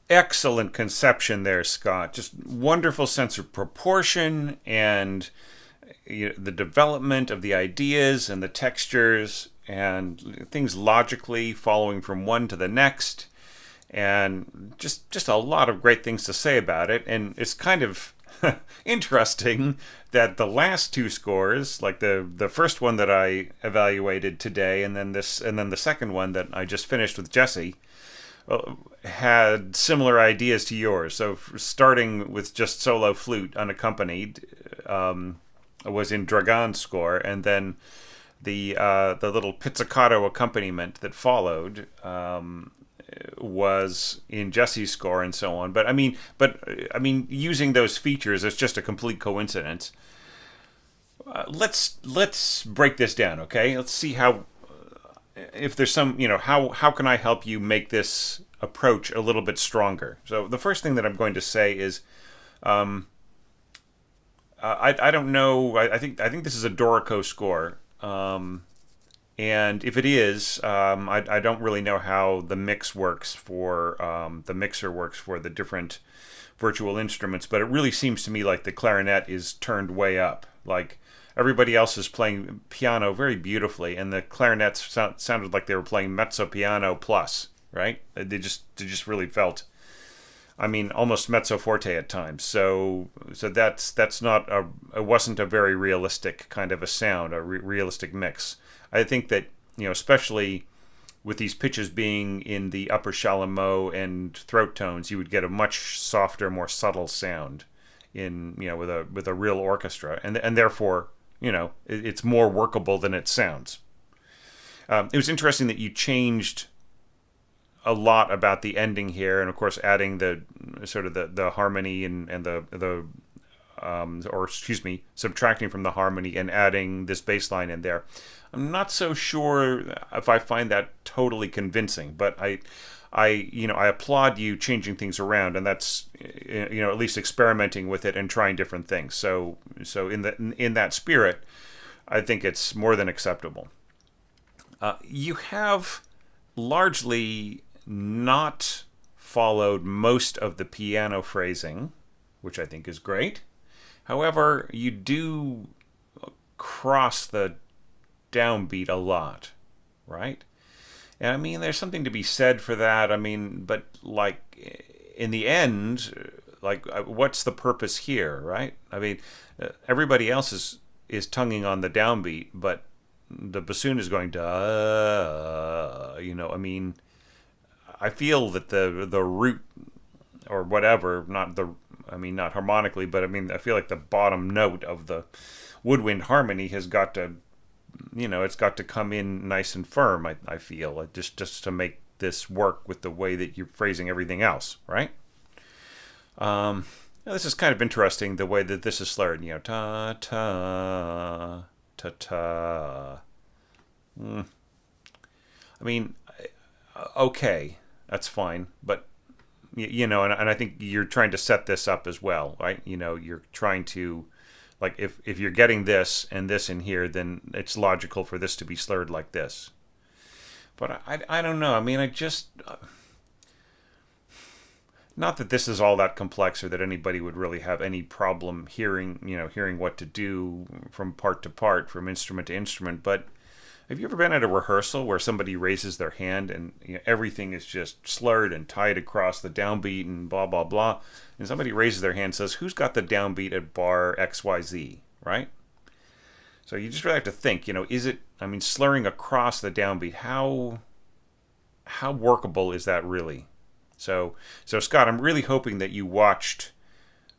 Excellent conception there, Scott. Just wonderful sense of proportion and the development of the ideas and the textures and things logically following from one to the next, and just a lot of great things to say about it. And it's kind of interesting that the last two scores, like the first one that I evaluated today, and then the second one that I just finished with Jesse, had similar ideas to yours. So starting with just solo flute unaccompanied was in Dragan's score, and then the little pizzicato accompaniment that followed was in Jesse's score, and so on. But I mean, using those features is just a complete coincidence. Let's break this down, okay? Let's see how, if there's some, how can I help you make this approach a little bit stronger. So the first thing that I'm going to say is, I don't know. I think this is a Dorico score, and if it is, I don't really know how the mixer works for the different virtual instruments, but it really seems to me like the clarinet is turned way up. Like everybody else is playing piano very beautifully, and the clarinets sounded like they were playing mezzo piano plus, right? They just really felt, I mean, almost mezzo forte at times. So that's not a, it wasn't a very realistic kind of a sound, a realistic mix. I think that, especially with these pitches being in the upper chalumeau and throat tones, you would get a much softer, more subtle sound in, with a real orchestra, and therefore, it's more workable than it sounds. It was interesting that you changed a lot about the ending here, and of course adding the sort of the harmony and the or excuse me, subtracting from the harmony and adding this bass line in there. I'm not so sure if I find that totally convincing, but I applaud you changing things around, and that's, at least experimenting with it and trying different things. So in that spirit, I think it's more than acceptable. You have largely not followed most of the piano phrasing, which I think is great. However, you do cross the downbeat a lot, right? And I mean, there's something to be said for that. I mean, but like in the end, like what's the purpose here, right? I mean, everybody else is tonguing on the downbeat, but the bassoon is going to, I mean, I feel that the root or whatever, not harmonically, but I mean, I feel like the bottom note of the woodwind harmony has got to, it's got to come in nice and firm. I feel just to make this work with the way that you're phrasing everything else, right? This is kind of interesting the way that this is slurred. Ta ta ta ta. I mean, okay, that's fine, but and I think you're trying to set this up as well, right? You're trying to, like, if you're getting this and this in here, then it's logical for this to be slurred like this. But I don't know. I mean, I just, not that this is all that complex or that anybody would really have any problem hearing what to do from part to part, from instrument to instrument, but have you ever been at a rehearsal where somebody raises their hand and everything is just slurred and tied across the downbeat and blah, blah, blah, and somebody raises their hand and says, who's got the downbeat at bar XYZ, right? So you just really have to think, is it, I mean, slurring across the downbeat, how workable is that really? So Scott, I'm really hoping that you watched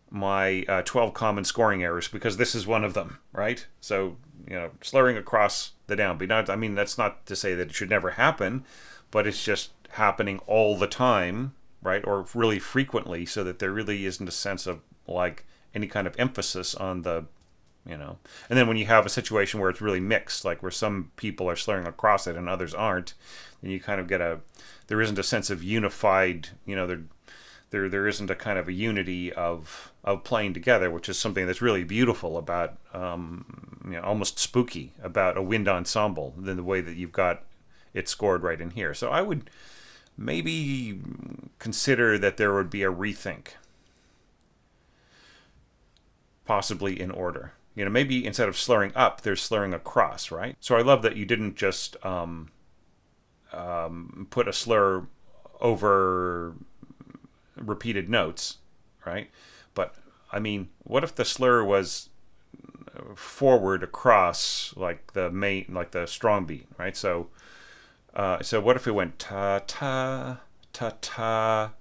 my 12 common scoring errors, because this is one of them, right? So, slurring across the downbeat. I mean, that's not to say that it should never happen, but it's just happening all the time, right? Or really frequently, so that there really isn't a sense of like any kind of emphasis on the, And then when you have a situation where it's really mixed, like where some people are slurring across it and others aren't, then you kind of get there isn't a sense of unified, there isn't a kind of a unity of playing together, which is something that's really beautiful about, almost spooky about a wind ensemble, than the way that you've got it scored right in here. So maybe consider that there would be a rethink, possibly in order. Maybe instead of slurring up, there's slurring across, right? So I love that you didn't just put a slur over repeated notes, right? But I mean, what if the slur was forward across, like the strong beat, right? So what if it went ta ta ta ta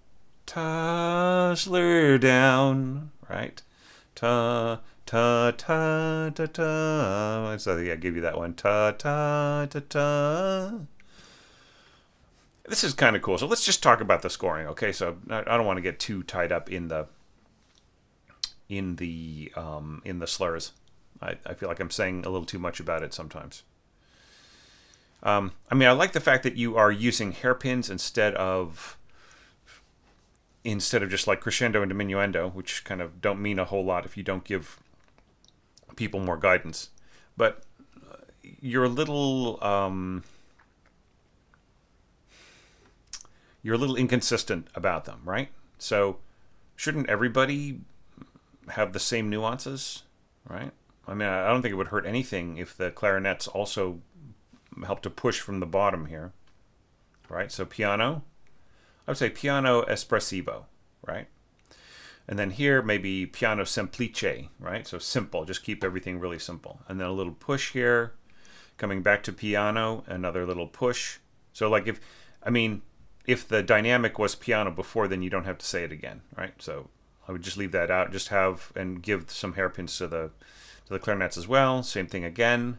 ta, slur down, right? Ta ta ta ta ta. So yeah, I give you that one. Ta ta ta ta. This is kind of cool. So let's just talk about the scoring, okay? So I don't want to get too tied up in the slurs. I feel like I'm saying a little too much about it sometimes. I mean, I like the fact that you are using hairpins instead of just like crescendo and diminuendo, which kind of don't mean a whole lot if you don't give people more guidance. But you're a little inconsistent about them, right? So shouldn't everybody have the same nuances, right? I mean, I don't think it would hurt anything if the clarinets also help to push from the bottom here, right? So piano, I would say piano espressivo, right? And then here, maybe piano semplice, right? So simple, just keep everything really simple. And then a little push here, coming back to piano, another little push. So like if the dynamic was piano before, then you don't have to say it again, right? So I would just leave that out, just have and give some hairpins to the clarinets as well. Same thing again.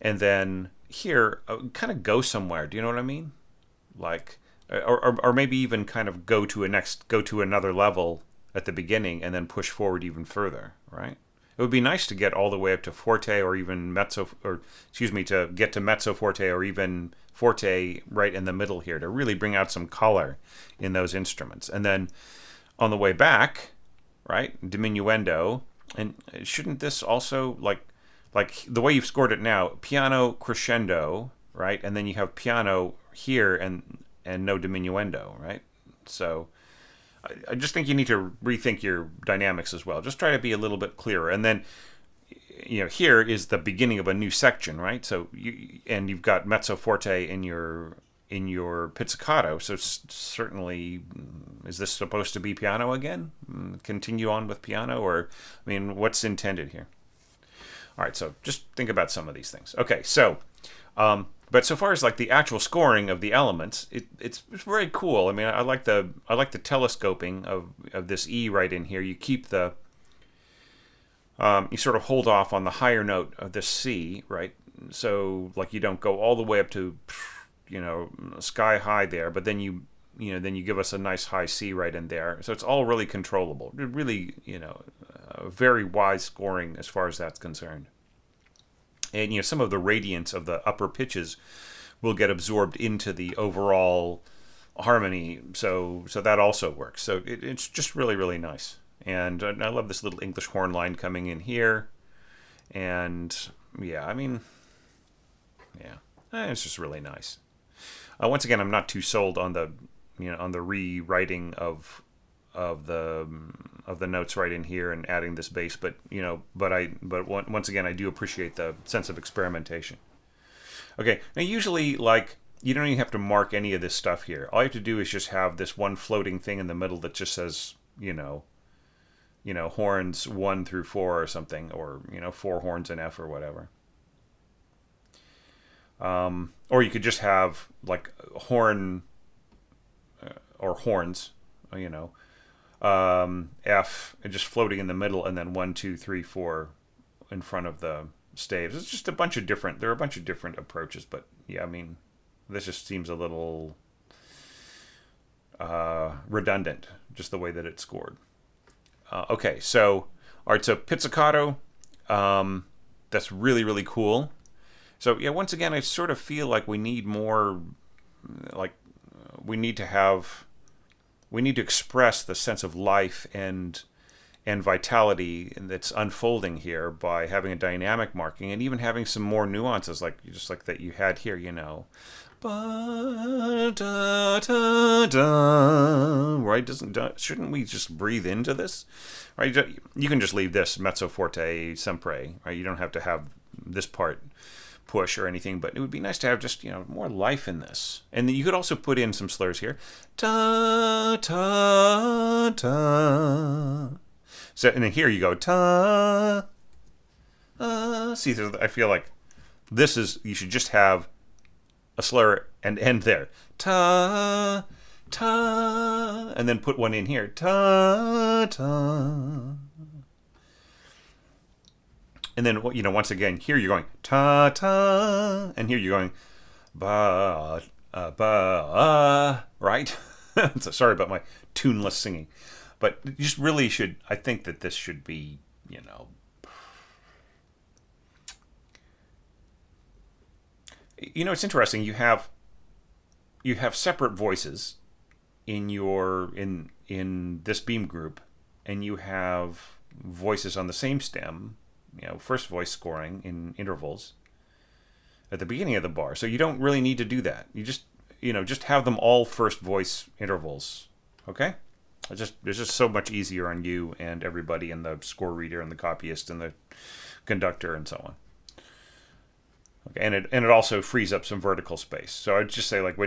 And then here, kind of go somewhere. Do you know what I mean? Like, or maybe even kind of go to another level at the beginning and then push forward even further, right? It would be nice to get all the way up to forte or even to get to mezzo forte or even forte right in the middle here to really bring out some color in those instruments. And then on the way back, right, diminuendo, and shouldn't this also, like the way you've scored it now, piano crescendo, right, and then you have piano here and no diminuendo, right? So I just think you need to rethink your dynamics as well. Just try to be a little bit clearer. And then, here is the beginning of a new section, right? So you've got mezzo forte in your pizzicato. So certainly, is this supposed to be piano again? Continue on with piano, or what's intended here? All right, so just think about some of these things. Okay, so. But so far as like the actual scoring of the elements, it's very cool. I mean, I like the telescoping of this E right in here. You keep the you sort of hold off on the higher note of this C, right? So like you don't go all the way up to sky high there, but then you give us a nice high C right in there. So it's all really controllable. Really, very wise scoring as far as that's concerned. And some of the radiance of the upper pitches will get absorbed into the overall harmony, so that also works. So it's just really, really nice. And I love this little English horn line coming in here. And yeah, it's just really nice. Once again, I'm not too sold on the rewriting of the notes right in here and adding this bass, but once again, I do appreciate the sense of experimentation. Okay, now usually, like, you don't even have to mark any of this stuff here. All you have to do is just have this one floating thing in the middle that just says, horns 1 through 4 or something, or 4 horns in F or whatever. Or you could just have like horn or horns, F, just floating in the middle, and then 1, 2, 3, 4 in front of the staves. It's just there are a bunch of different approaches, but yeah, this just seems a little redundant, just the way that it's scored. Okay, so, all right, so pizzicato, that's really, really cool. So yeah, once again, I sort of feel like we need more, like, we need to express the sense of life and vitality that's unfolding here by having a dynamic marking and even having some more nuances, like that you had here. ba, da, da, da, right? Shouldn't we just breathe into this? Right? You can just leave this mezzo forte sempre, right? You don't have to have this part push or anything, but it would be nice to have just, more life in this. And then you could also put in some slurs here. Ta, ta, ta. So, and then here you go, ta, see, I feel like you should just have a slur and end there. Ta, ta, and then put one in here. Ta, ta. And then, once again, here you're going ta, ta, and here you're going ba, ba, right? So sorry about my tuneless singing. But you just really should, I think that this should be, it's interesting. You have separate voices in in this beam group, and you have voices on the same stem, first voice scoring in intervals at the beginning of the bar. So you don't really need to do that. You just have them all first voice intervals. Okay? It's just so much easier on you and everybody, and the score reader and the copyist and the conductor and so on. Okay, and it also frees up some vertical space. So I'd just say, like,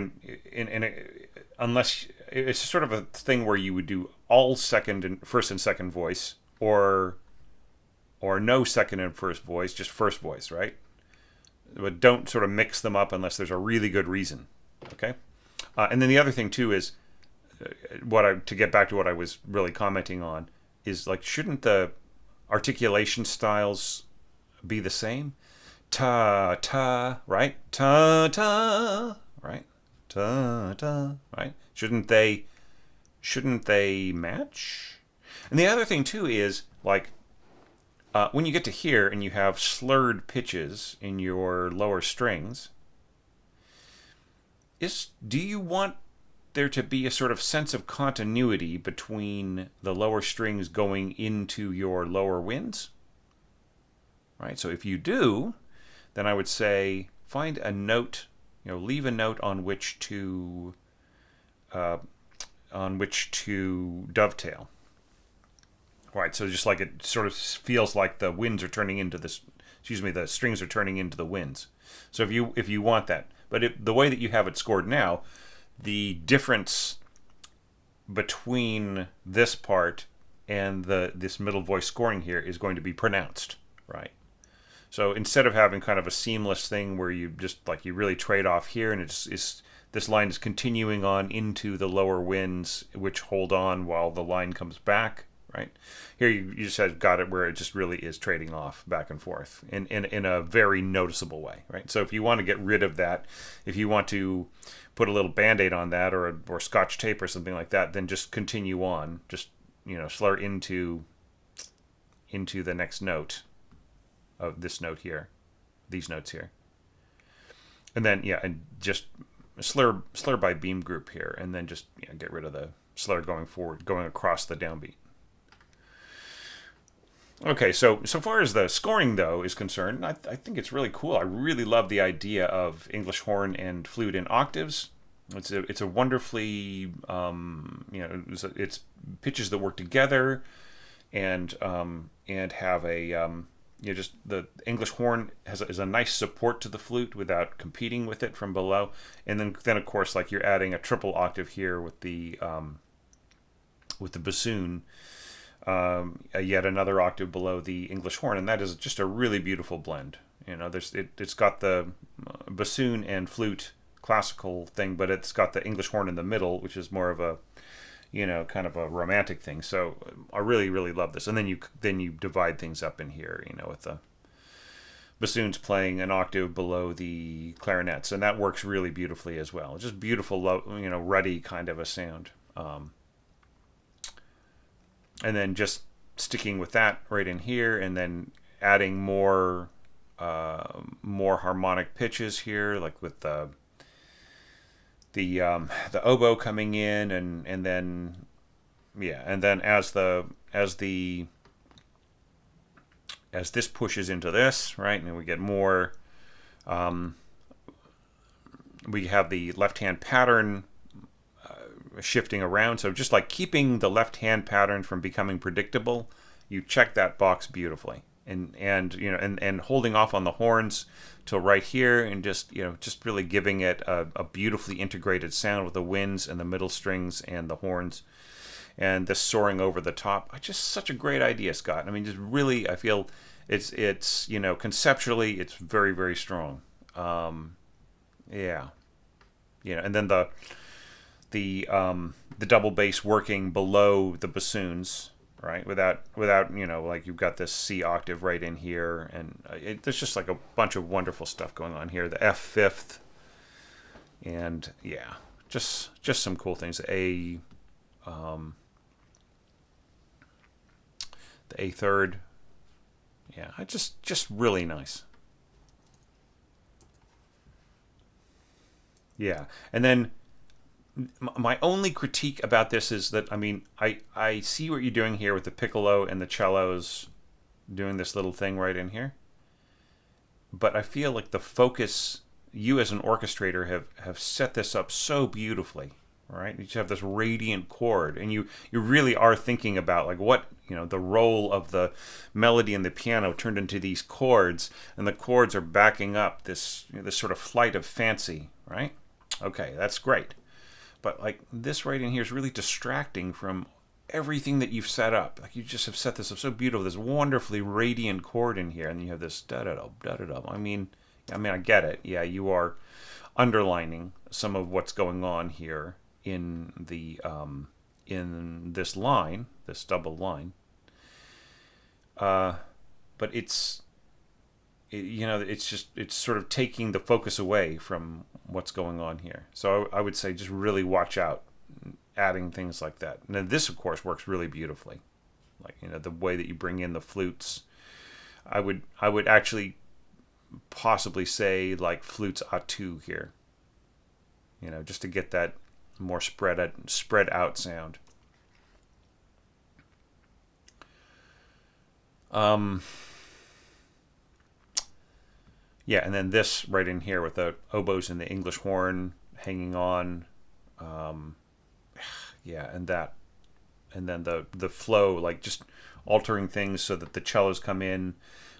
unless it's sort of a thing where you would do all first and second voice, or no second and first voice, just first voice, right? But don't sort of mix them up unless there's a really good reason. Okay, and then the other thing too is to get back to what I was really commenting on is, like, shouldn't the articulation styles be the same? Ta ta, right? Ta ta, right? Ta ta, right? Shouldn't they match? And the other thing too is, like, when you get to here and you have slurred pitches in your lower strings, do you want there to be a sort of sense of continuity between the lower strings going into your lower winds? Right? So if you do, then I would say find a note, leave a note on which to dovetail. Right, so just like it sort of feels like the winds are turning into the strings are turning into the winds. So if you want that, but the way that you have it scored now, the difference between this part and this middle voice scoring here is going to be pronounced, right? So instead of having kind of a seamless thing where you just, like, you really trade off here, and this line is continuing on into the lower winds, which hold on while the line comes back. Right here, you just have got it where it just really is trading off back and forth in a very noticeable way, right? So if you want to get rid of that, if you want to put a little Band-Aid on that, or Scotch tape or something like that, then just continue on, just slur into the next note of this note here, these notes here, and then and just slur by beam group here, and then just get rid of the slur going forward, going across the downbeat. Okay, so far as the scoring, though, is concerned, I think it's really cool. I really love the idea of English horn and flute in octaves. It's a wonderfully, it's pitches that work together, and have a, just the English horn is a nice support to the flute without competing with it from below. And then of course, like, you're adding a triple octave here with the bassoon. Yet another octave below the English horn, and that is just a really beautiful blend. It's got the bassoon and flute classical thing, but it's got the English horn in the middle, which is more of a, kind of a romantic thing. So I really, really love this. And then you divide things up in here, with the bassoons playing an octave below the clarinets, and that works really beautifully as well. It's just beautiful, ruddy kind of a sound. And then just sticking with that right in here, and then adding more harmonic pitches here, like with the oboe coming in, and then as this pushes into this, right, and then we get more we have the left hand pattern shifting around. So just like keeping the left hand pattern from becoming predictable, you check that box beautifully. And holding off on the horns till right here, and just really giving it a beautifully integrated sound with the winds and the middle strings and the horns, and this soaring over the top. Just such a great idea, Scott. I mean, just really, I feel it's conceptually it's very, very strong. Yeah, and then the double bass working below the bassoons, right? Without like you've got this C octave right in here, and there's just like a bunch of wonderful stuff going on here. The F fifth, and yeah, just some cool things. The A third, yeah, just really nice. Yeah, and then my only critique about this is that, I mean, I see what you're doing here with the piccolo and the cellos doing this little thing right in here, but I feel like the focus, you as an orchestrator have set this up so beautifully, right? You have this radiant chord, and you really are thinking about like what, the role of the melody and the piano turned into these chords, and the chords are backing up this sort of flight of fancy, right? Okay, that's great. But like this right in here is really distracting from everything that you've set up. Like you just have set this up so beautiful, this wonderfully radiant chord in here, and you have this da da da da da da. I mean, I get it. Yeah, you are underlining some of what's going on here in the in this line, this double line. But it's sort of taking the focus away from what's going on here. So I would say just really watch out adding things like that. And then this, of course, works really beautifully. Like, the way that you bring in the flutes. I would actually possibly say like flutes à two here. Just to get that more spread out sound. Yeah, and then this right in here with the oboes and the English horn hanging on. Yeah, and then the flow, like just altering things so that the cellos come in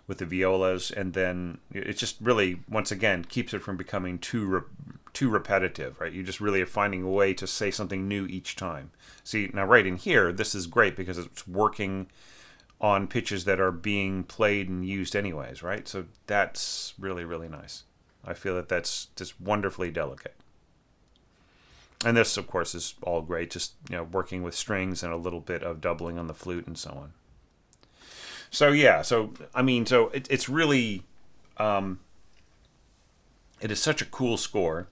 with the violas, and then it just really, once again, keeps it from becoming too repetitive, right? You just really are finding a way to say something new each time. See, now right in here, this is great because it's working on pitches that are being played and used anyways, right? So that's really, really nice. I feel that that's just wonderfully delicate. And this, of course, is all great, just working with strings and a little bit of doubling on the flute and so on. So yeah, it's really, it is such a cool score.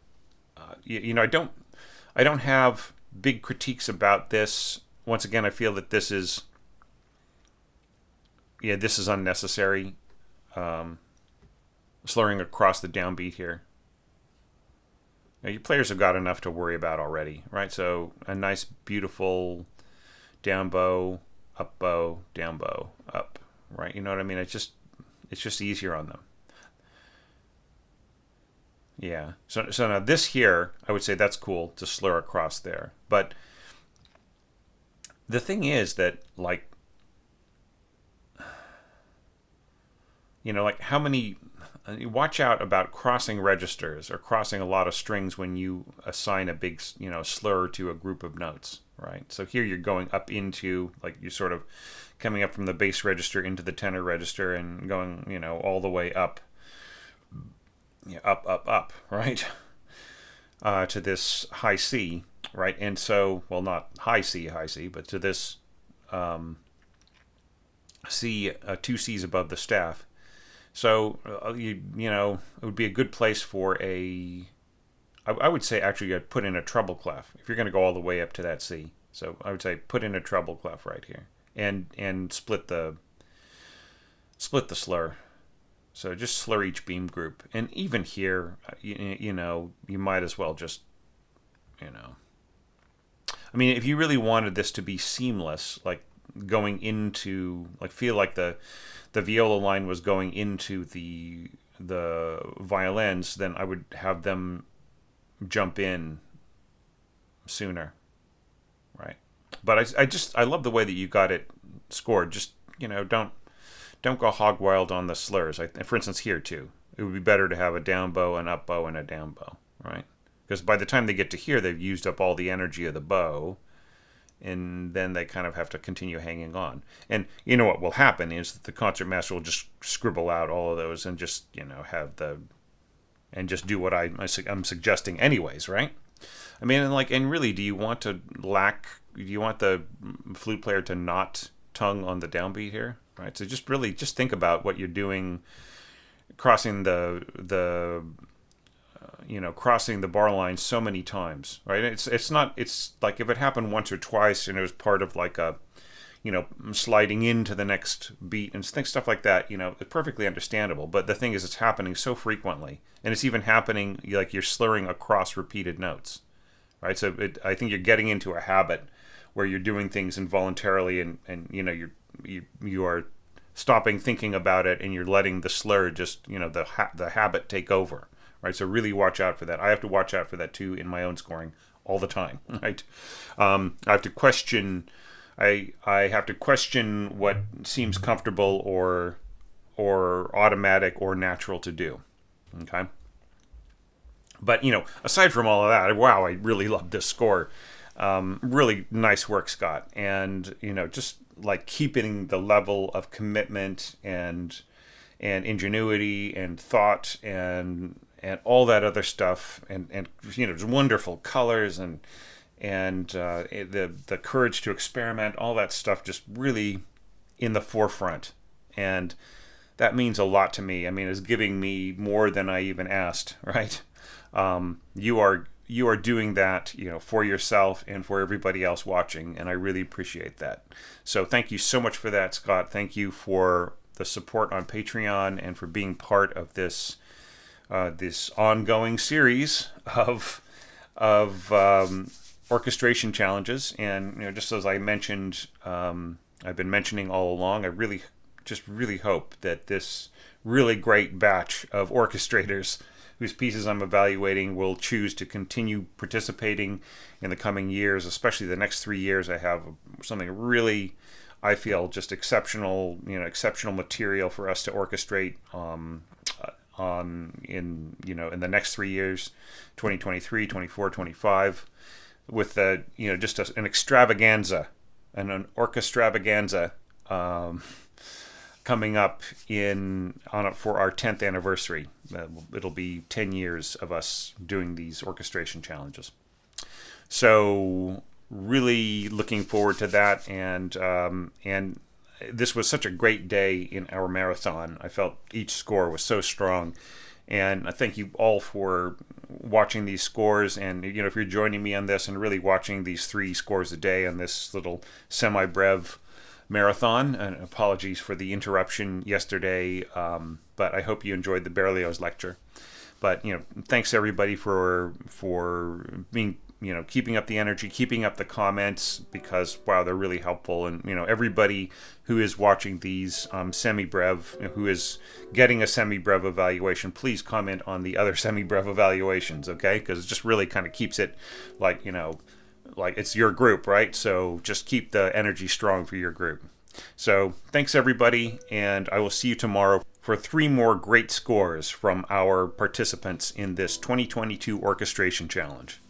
I don't have big critiques about this. Once again, I feel that this is unnecessary. Slurring across the downbeat here. Your players have got enough to worry about already, right? So a nice, beautiful down bow, down bow, up, right? You know what I mean? It's just easier on them. Yeah. So now this here, I would say that's cool to slur across there. But the thing is that, like, like how many... Watch out about crossing registers or crossing a lot of strings when you assign a big, slur to a group of notes, right? So here you're going up into, like, you're sort of coming up from the bass register into the tenor register and going, all the way up, up, right? To this high C, right? And so, well, not high C, but to this C, two C's above the staff. So, it would be a good place for I would say actually you'd put in a treble clef if you're going to go all the way up to that C. So I would say put in a treble clef right here and split the slur. So just slur each beam group. And even here, you might as well just, I mean, if you really wanted this to be seamless, like going into, like feel like the viola line was going into the violins, then I would have them jump in sooner, right? But I love the way that you got it scored. Just, don't go hog wild on the slurs. For instance, here too, it would be better to have a down bow, an up bow, and a down bow, right? Because by the time they get to here, they've used up all the energy of the bow, and then they kind of have to continue hanging on. And you know what will happen is that the concertmaster will just scribble out all of those and just just do what I'm suggesting anyways, right? I mean, and really, do you want the flute player to not tongue on the downbeat here, right? So just think about what you're doing, crossing crossing the bar line so many times, right? It's like if it happened once or twice and it was part of like a, sliding into the next beat and stuff like that, it's perfectly understandable. But the thing is, it's happening so frequently, and it's even happening like you're slurring across repeated notes, right? So I think you're getting into a habit where you're doing things involuntarily, and you are stopping thinking about it, and you're letting the slur just the habit take over, right? So really watch out for that. I have to watch out for that too in my own scoring all the time, right? I have to question. I have to question what seems comfortable or automatic or natural to do. Okay. But aside from all of that, wow, I really love this score. Really nice work, Scott, and just like keeping the level of commitment and ingenuity and thought and all that other stuff, and just wonderful colors and the courage to experiment, all that stuff, just really in the forefront, and that means a lot to me. I mean, it's giving me more than I even asked, right? You are doing that, for yourself and for everybody else watching, and I really appreciate that. So thank you so much for that, Scott. Thank you for the support on Patreon and for being part of this ongoing series of orchestration challenges. And just as I mentioned, I've been mentioning all along, I really hope that this really great batch of orchestrators whose pieces I'm evaluating will choose to continue participating in the coming years, especially the next 3 years. I have something really, I feel, just exceptional material for us to orchestrate in the next 3 years, 2023, 24, 25, with an extravaganza and an orchestravaganza coming up for our 10th anniversary. It'll be 10 years of us doing these orchestration challenges. So really looking forward to that, and this was such a great day in our marathon. I felt each score was so strong, and I thank you all for watching these scores, and if you're joining me on this and really watching these 3 scores a day on this little semi-brev marathon. And apologies for the interruption yesterday, but I hope you enjoyed the Berlioz lecture. But thanks everybody for being keeping up the energy, keeping up the comments, because wow, they're really helpful. And everybody who is watching these semi-brev, who is getting a semi-brev evaluation, please comment on the other semi-brev evaluations, okay? Because it just really kind of keeps it like it's your group, right? So just keep the energy strong for your group. So thanks everybody, and I will see you tomorrow for 3 more great scores from our participants in this 2022 orchestration challenge.